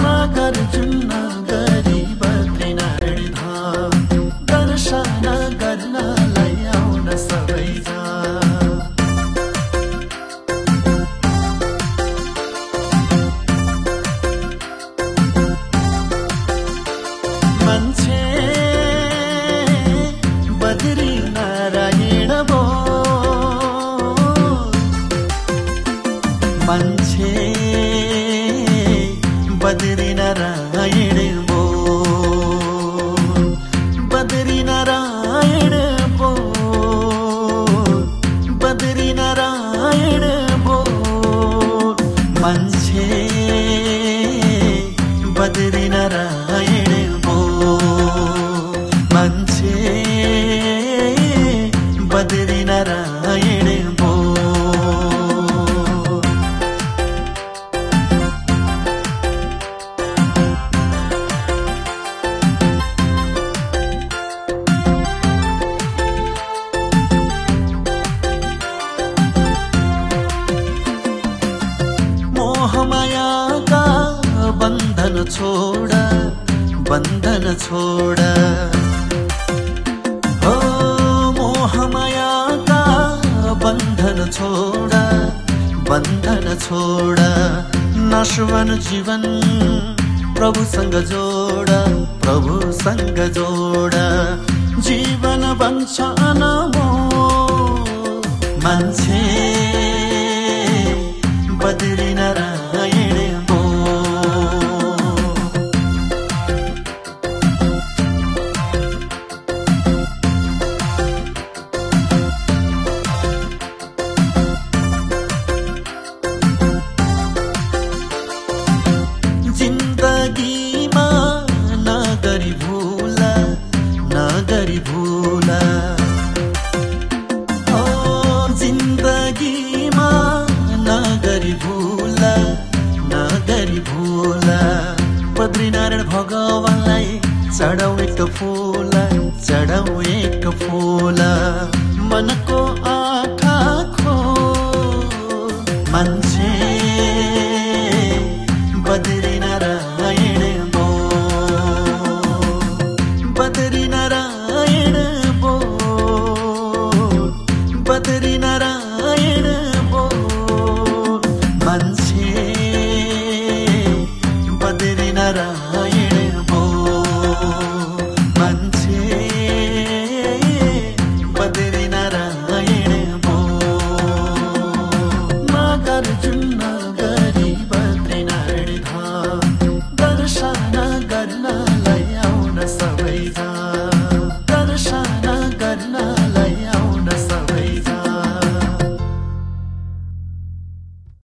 सागर जुन्न गरी बद्रीनारायण धाम दर्शन गर्नलाई आउन सबैजना। मान्छे बद्रीनारायण मान्छे बद्रीनारायण बोल, बद्रीनारायण बोल, बद्रीनारायण बोल। मान्छे बद्रीनारायण बोल, मान्छे बद्रीनारायण बोल। मोहमायाका बन्धन छोड, बन्धन छोड, हो मोहमायाका बन्धन छोड, बन्धन छोड। नशवन जीवन प्रभुसँग जोड, प्रभुसँग जोड। जीवन बन्छ अनमोल, मान्छे बद्रीनारायण बोल। जिन्दगीमा नगरी भूला, नगरी भूला, ओ जिन्दगीमा नगरी भूला, नगरी भूला। बद्रीनारायण भगवानलाई चढाउ एक फूल, चढाउ एक फूल। मनको